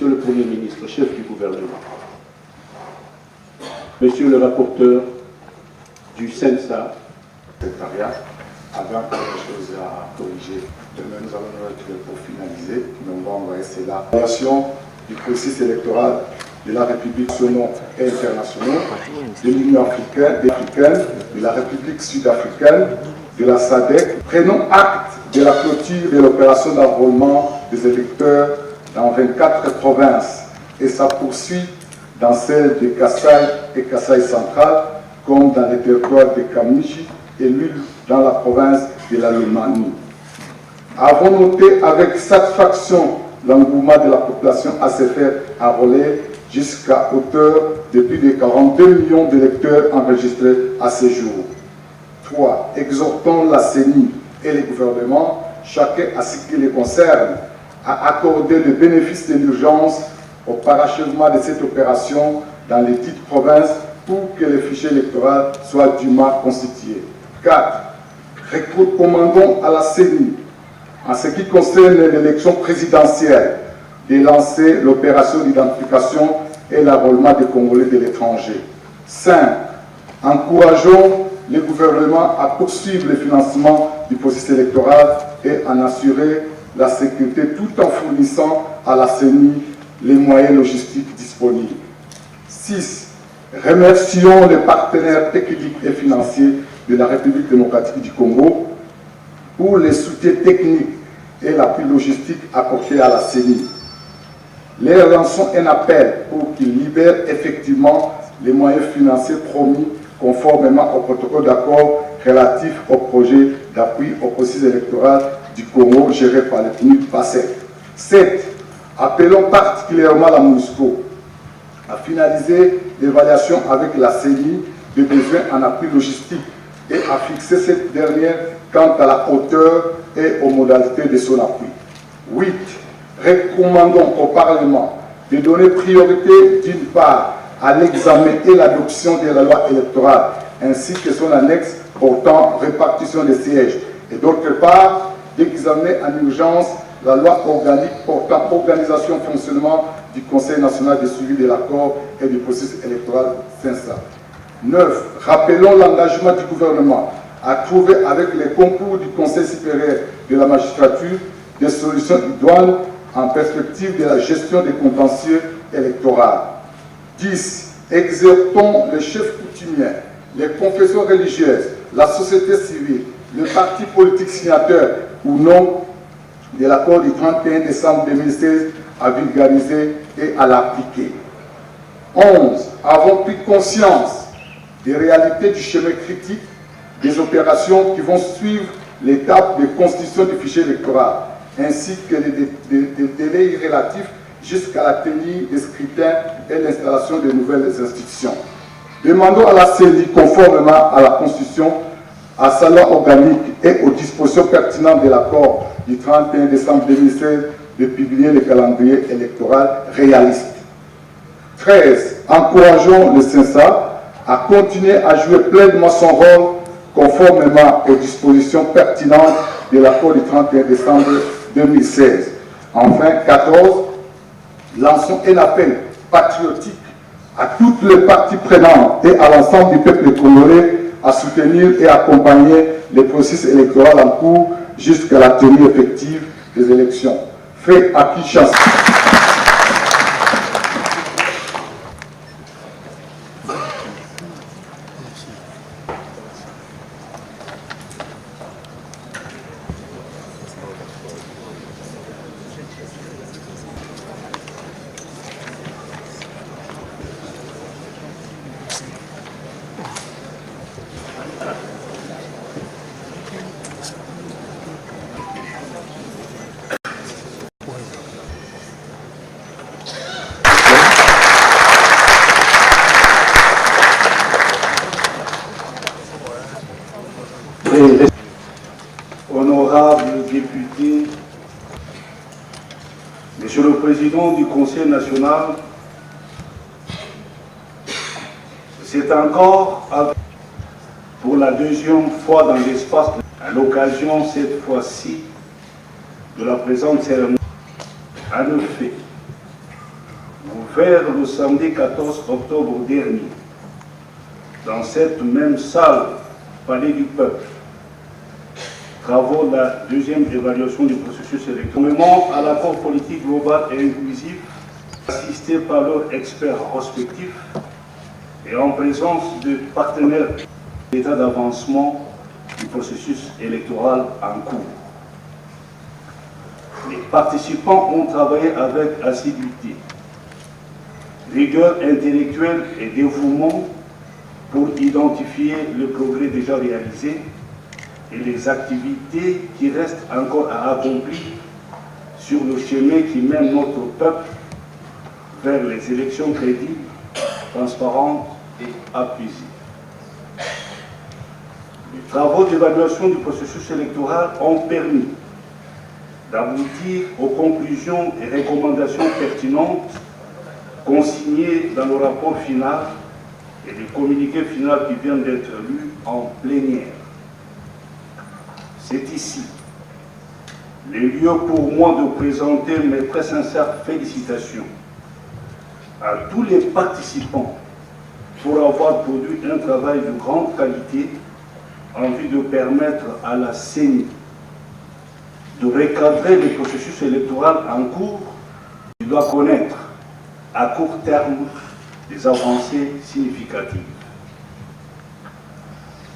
Monsieur le Premier ministre, chef du gouvernement, Monsieur le rapporteur du CENSA, secrétariat, avant quelque chose à corriger. Demain, nous allons nous retrouver pour finaliser, mais on va envoyer cela. La relation du processus électoral de la République nationale et internationale, de l'Union africaine, de la République sud-africaine, de la SADC. Prenons acte de la clôture de l'opération d'enrôlement des électeurs dans 24 provinces et sa poursuite dans celles de Kasaï et Kasaï central, comme dans les territoires de Kamiji et Lulu dans la province de la Lomanie. Avons noté avec satisfaction l'engouement de la population à se faire enrôler jusqu'à hauteur de plus de 42 millions d'électeurs enregistrés à ce jour. 3. Exhortons la CENI et les gouvernements, chacun à ce qui les concerne, à accorder le bénéfice de l'urgence au parachèvement de cette opération dans les dites provinces pour que le fichier électoral soit dûment constitué. 4. Recommandons à la CENI, en ce qui concerne l'élection présidentielle, de lancer l'opération d'identification et l'enrôlement des Congolais de l'étranger. 5. Encourageons le gouvernement à poursuivre le financement du processus électoral et en assurer la sécurité tout en fournissant à la CENI les moyens logistiques disponibles. 6. Remercions les partenaires techniques et financiers de la République démocratique du Congo pour les soutiens techniques et l'appui logistique apportés à la CENI. Les lançons un appel pour qu'ils libèrent effectivement les moyens financiers promis conformément au protocole d'accord relatif au projet d'appui au processus électoral du Congo géré par le PNUD PASEC. 7. Appelons particulièrement la MONUSCO à finaliser l'évaluation avec la CENI des besoins en appui logistique et à fixer cette dernière quant à la hauteur et aux modalités de son appui. 8. Recommandons au Parlement de donner priorité d'une part à l'examen et l'adoption de la loi électorale ainsi que son annexe portant répartition des sièges et d'autre part d'examiner en urgence la loi organique portant organisation et fonctionnement du Conseil national de suivi de l'accord et du processus électoral CENSA. 9. Rappelons l'engagement du gouvernement à trouver avec les concours du Conseil supérieur de la magistrature des solutions idoines en perspective de la gestion des contentieux électoraux. 10. Exhortons les chefs coutumiers, les confessions religieuses, la société civile, le parti politique signateur ou non de l'accord du 31 décembre 2016 à vulgariser et à l'appliquer. 11. Avons pris conscience des réalités du chemin critique des opérations qui vont suivre l'étape de constitution du fichier électoral, ainsi que les délais relatifs jusqu'à la tenue des scrutins et l'installation de nouvelles institutions. Demandons à la CENI, conformément à la Constitution, à sa loi organique et aux dispositions pertinentes de l'accord du 31 décembre 2016 de publier le calendrier électoral réaliste. 13. Encourageons le CENSA à continuer à jouer pleinement son rôle conformément aux dispositions pertinentes de l'accord du 31 décembre 2016. Enfin, 14. Lançons un appel patriotique à toutes les parties prenantes et à l'ensemble du peuple congolais à soutenir et accompagner les processus électoraux en cours jusqu'à la tenue effective des élections. Fait à Kinshasa. Honorables députés, Monsieur le Président du Conseil national, c'est encore pour la deuxième fois dans l'espace, à l'occasion cette fois-ci de la présente cérémonie, en effet, offert le samedi 14 octobre dernier, dans cette même salle, Palais du Peuple, travaux de la deuxième évaluation du processus électoral, à l'accord politique global et inclusif, assisté par leurs experts respectifs et en présence de partenaires d'état d'avancement du processus électoral en cours. Les participants ont travaillé avec assiduité, rigueur intellectuelle et dévouement pour identifier le progrès déjà réalisé et les activités qui restent encore à accomplir sur le chemin qui mène notre peuple vers les élections crédibles, transparentes et apaisées. Les travaux d'évaluation du processus électoral ont permis d'aboutir aux conclusions et recommandations pertinentes consignées dans le rapport final et le communiqué final qui vient d'être lu en plénière. C'est ici le lieu pour moi de présenter mes très sincères félicitations à tous les participants pour avoir produit un travail de grande qualité en vue de permettre à la CENI de recadrer le processus électoral en cours qui doit connaître à court terme des avancées significatives.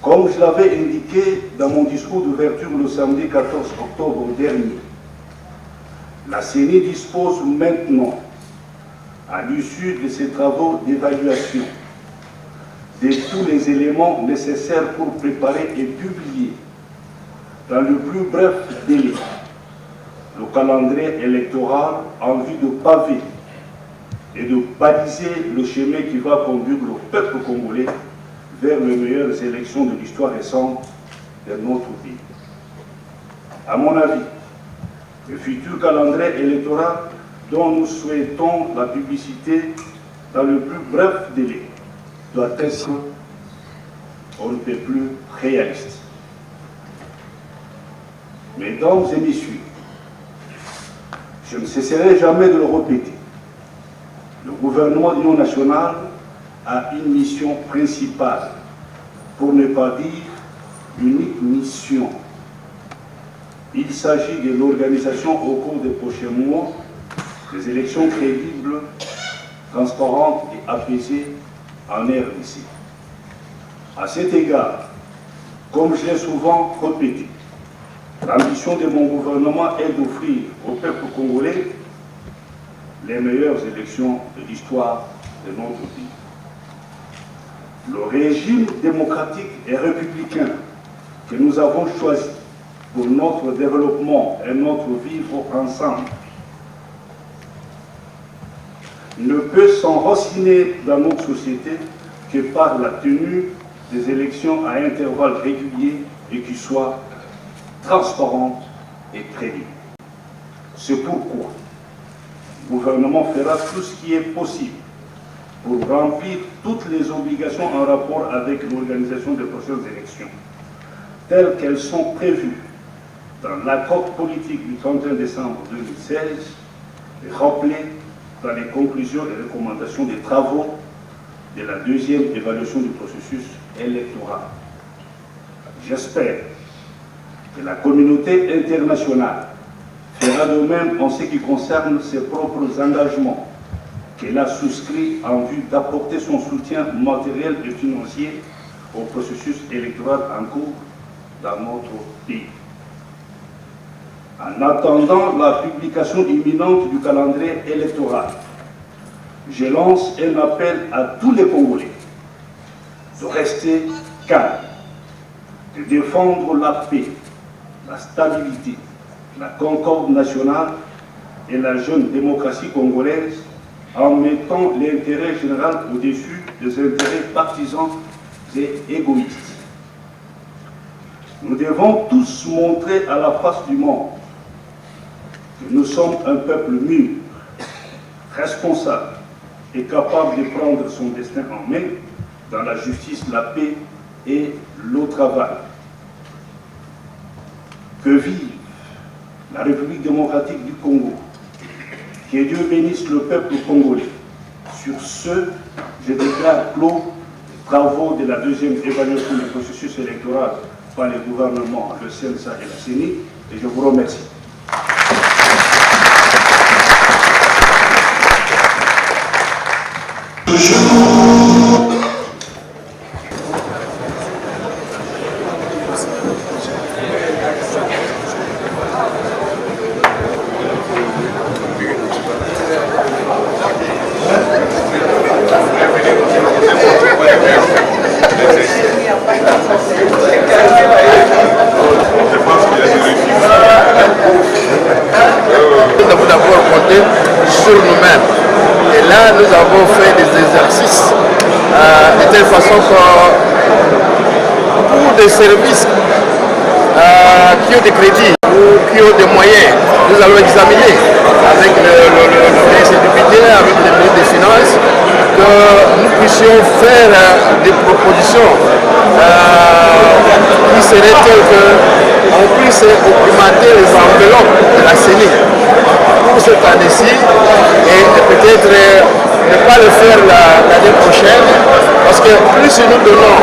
Comme je l'avais indiqué dans mon discours d'ouverture le samedi 14 octobre dernier, la CENI dispose maintenant, à l'issue de ses travaux d'évaluation, de tous les éléments nécessaires pour préparer et publier dans le plus bref délai le calendrier électoral en vue de paver et de baliser le chemin qui va conduire le peuple congolais vers les meilleures élections de l'histoire récente de notre pays. À mon avis, le futur calendrier électoral dont nous souhaitons la publicité dans le plus bref délai doit être on ne peut plus réaliste. Mesdames et messieurs, je ne cesserai jamais de le répéter. Le gouvernement d'union nationale a une mission principale, pour ne pas dire l'unique mission. Il s'agit de l'organisation au cours des prochains mois des élections crédibles, transparentes et apaisées en RDC. À cet égard, comme je l'ai souvent répété, l'ambition de mon gouvernement est d'offrir au peuple congolais les meilleures élections de l'histoire de notre pays. Le régime démocratique et républicain que nous avons choisi pour notre développement et notre vivre ensemble ne peut s'enraciner dans notre société que par la tenue des élections à intervalles réguliers et qui soient transparentes et crédibles. C'est pourquoi le gouvernement fera tout ce qui est possible pour remplir toutes les obligations en rapport avec l'organisation des prochaines élections, telles qu'elles sont prévues dans l'accord politique du 31 décembre 2016 et rappelées dans les conclusions et recommandations des travaux de la deuxième évaluation du processus électoral. J'espère que la communauté internationale fera de même en ce qui concerne ses propres engagements qu'elle a souscrits en vue d'apporter son soutien matériel et financier au processus électoral en cours dans notre pays. En attendant la publication imminente du calendrier électoral, je lance un appel à tous les Congolais de rester calmes, de défendre la paix, la stabilité, la concorde nationale et la jeune démocratie congolaise en mettant l'intérêt général au-dessus des intérêts partisans et égoïstes. Nous devons tous montrer à la face du monde que nous sommes un peuple mûr, responsable et capable de prendre son destin en main dans la justice, la paix et le travail. Que vive la République démocratique du Congo. Que Dieu bénisse le peuple congolais Sur ce, je déclare clos les travaux de la deuxième évaluation du processus électoral par les gouvernements, le CNSA et la CENI, et je vous remercie. Nous avons d'abord compté sur nous-mêmes. Et là, nous avons fait des exercices de telle façon que pour des services qui ont des crédits ou qui ont des moyens, nous allons examiner avec le ministre du Budget, avec le ministre des Finances, que nous puissions faire des propositions qui seraient telles qu'on puisse augmenter les enveloppes de la CENI pour cette année-ci et peut-être ne pas le faire l'année prochaine, parce que plus nous donnons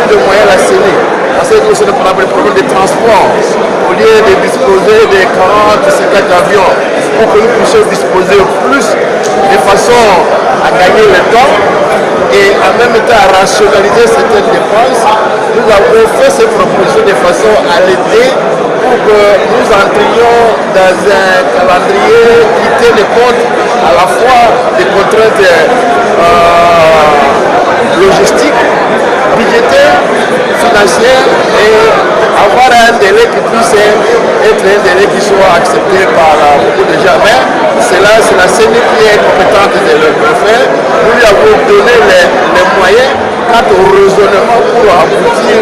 plus de moyens à la CENI, parce que nous avons des problèmes de transport, au lieu de disposer de 40-50 avions, pour que nous puissions disposer plus de façon à gagner le temps et en même temps à rationaliser certaines dépenses, nous avons fait ces propositions de façon à l'aider pour que nous entrions dans un calendrier qui tienne compte à la fois des contraintes logistiques, budgétaires, financières et avoir un délai qui puisse être un délai qui soit accepté par beaucoup de gens. Mais c'est la CENI qui est compétente de le faire. Nous lui avons donné les moyens quant au raisonnement pour aboutir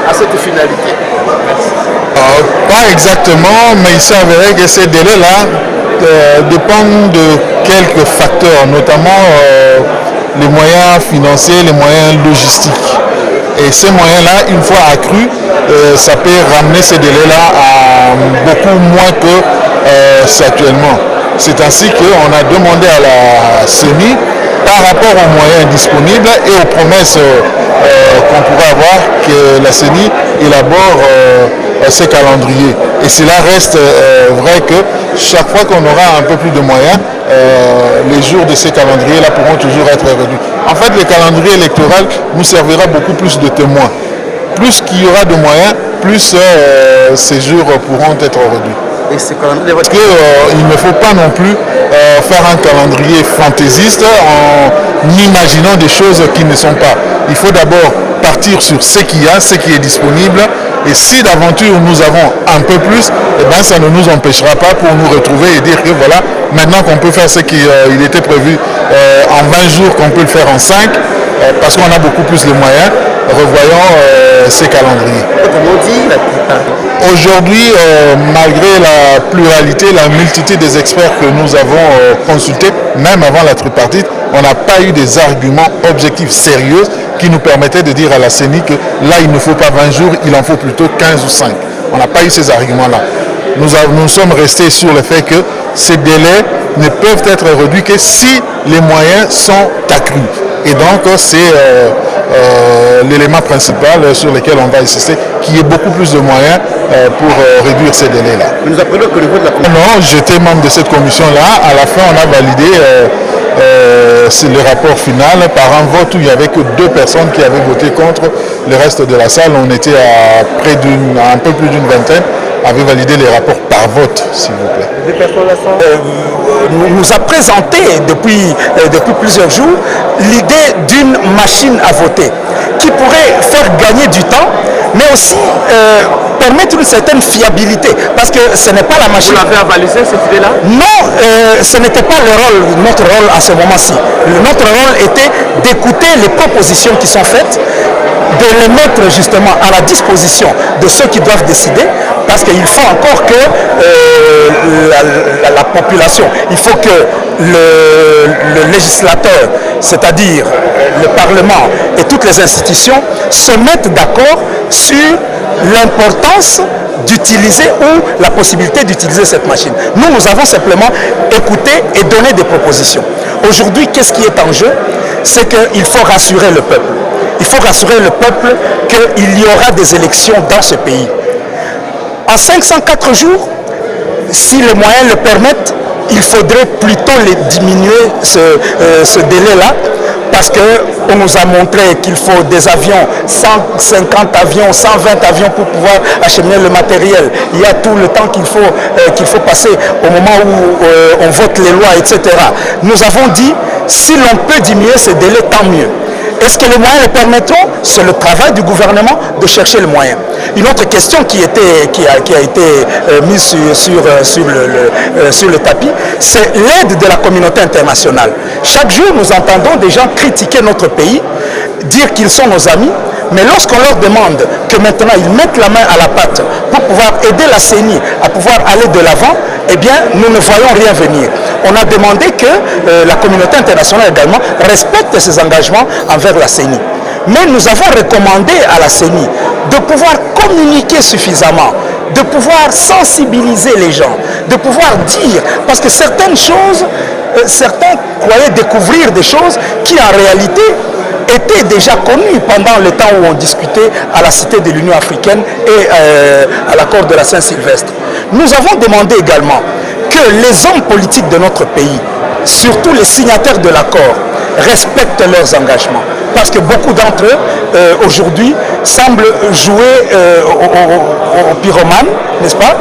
à cette finalité. Merci. Pas exactement, mais il s'avérait que ces délais-là dépendent de quelques facteurs, notamment les moyens financiers, les moyens logistiques. Et ces moyens-là, une fois accrus, ça peut ramener ces délais-là à beaucoup moins que c'est actuellement. C'est ainsi qu'on a demandé à la CENI, par rapport aux moyens disponibles et aux promesses qu'on pourrait avoir, que la CENI élabore ces calendriers. Et cela reste vrai que chaque fois qu'on aura un peu plus de moyens, les jours de ces calendriers-là pourront toujours être réduits. En fait, le calendrier électoral nous servira beaucoup plus de témoins. Plus qu'il y aura de moyens, plus ces jours pourront être réduits. Parce qu'il ne faut pas non plus faire un calendrier fantaisiste en imaginant des choses qui ne sont pas. Il faut d'abord partir sur ce qu'il y a, ce qui est disponible. Et si d'aventure nous avons un peu plus, eh ben, ça ne nous empêchera pas pour nous retrouver et dire que voilà, maintenant qu'on peut faire ce qui était prévu en 20 jours, qu'on peut le faire en 5, parce qu'on a beaucoup plus de moyens, revoyons ces calendriers. Aujourd'hui, malgré la pluralité, la multitude des experts que nous avons consultés, même avant la tripartite, on n'a pas eu des arguments objectifs sérieux qui nous permettaient de dire à la CENI que là, il ne faut pas 20 jours, il en faut plutôt 15 ou 5. On n'a pas eu ces arguments-là. Nous sommes restés sur le fait que ces délais ne peuvent être réduits que si les moyens sont accrus. Et donc, c'est l'élément principal sur lequel on va insister, qu'il y ait beaucoup plus de moyens pour réduire ces délais-là. Nous apprenons que le niveau de la commission... Non, j'étais membre de cette commission-là. À la fin, on a validé le rapport final par un vote où il n'y avait que 2 personnes qui avaient voté contre. Le reste de la salle, on était à un peu plus d'une vingtaine, avait validé les rapports par vote, s'il vous plaît. Nous a présenté depuis plusieurs jours l'idée d'une machine à voter qui pourrait faire gagner du temps, mais aussi permettre une certaine fiabilité, parce que ce n'est pas la machine... Vous l'avez avalisé cette idée-là? Non, ce n'était pas notre rôle à ce moment-ci. Notre rôle était d'écouter les propositions qui sont faites, de les mettre justement à la disposition de ceux qui doivent décider, parce qu'il faut encore que la population, il faut que le législateur, c'est-à-dire le Parlement et toutes les institutions se mettent d'accord sur l'importance d'utiliser ou la possibilité d'utiliser cette machine. Nous avons simplement écouté et donné des propositions. Aujourd'hui, qu'est-ce qui est en jeu? C'est qu'il faut rassurer le peuple. Il faut rassurer le peuple qu'il y aura des élections dans ce pays. En 504 jours, si les moyens le permettent, il faudrait plutôt diminuer ce délai-là, parce qu'on nous a montré qu'il faut des avions, 150 avions, 120 avions pour pouvoir acheminer le matériel. Il y a tout le temps qu'il faut passer au moment où on vote les lois, etc. Nous avons dit, si l'on peut diminuer ce délai, tant mieux. Est-ce que les moyens le permettront? C'est le travail du gouvernement de chercher le moyen. Une autre question qui a été mise sur le tapis, c'est l'aide de la communauté internationale. Chaque jour, nous entendons des gens critiquer notre pays, dire qu'ils sont nos amis, mais lorsqu'on leur demande que maintenant ils mettent la main à la pâte pour pouvoir aider la CENI à pouvoir aller de l'avant, eh bien, nous ne voyons rien venir. On a demandé que la communauté internationale également respecte ses engagements envers la CENI. Mais nous avons recommandé à la CENI de pouvoir communiquer suffisamment, de pouvoir sensibiliser les gens, de pouvoir dire, parce que certaines choses, certains croyaient découvrir des choses qui en réalité étaient déjà connues pendant le temps où on discutait à la Cité de l'Union africaine et à l'accord de la Saint-Sylvestre. Nous avons demandé également que les hommes politiques de notre pays, surtout les signataires de l'accord, respectent leurs engagements. Parce que beaucoup d'entre eux, aujourd'hui, semblent jouer au pyromane, n'est-ce pas?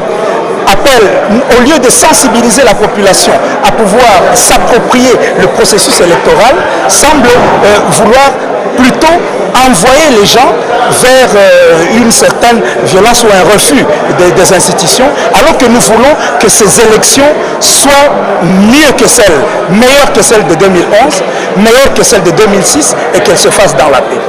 Appellent, au lieu de sensibiliser la population à pouvoir s'approprier le processus électoral, semblent vouloir plutôt envoyer les gens vers une certaine violence ou un refus des institutions, alors que nous voulons que ces élections soient meilleures que celles de 2011, meilleures que celles de 2006 et qu'elles se fassent dans la paix.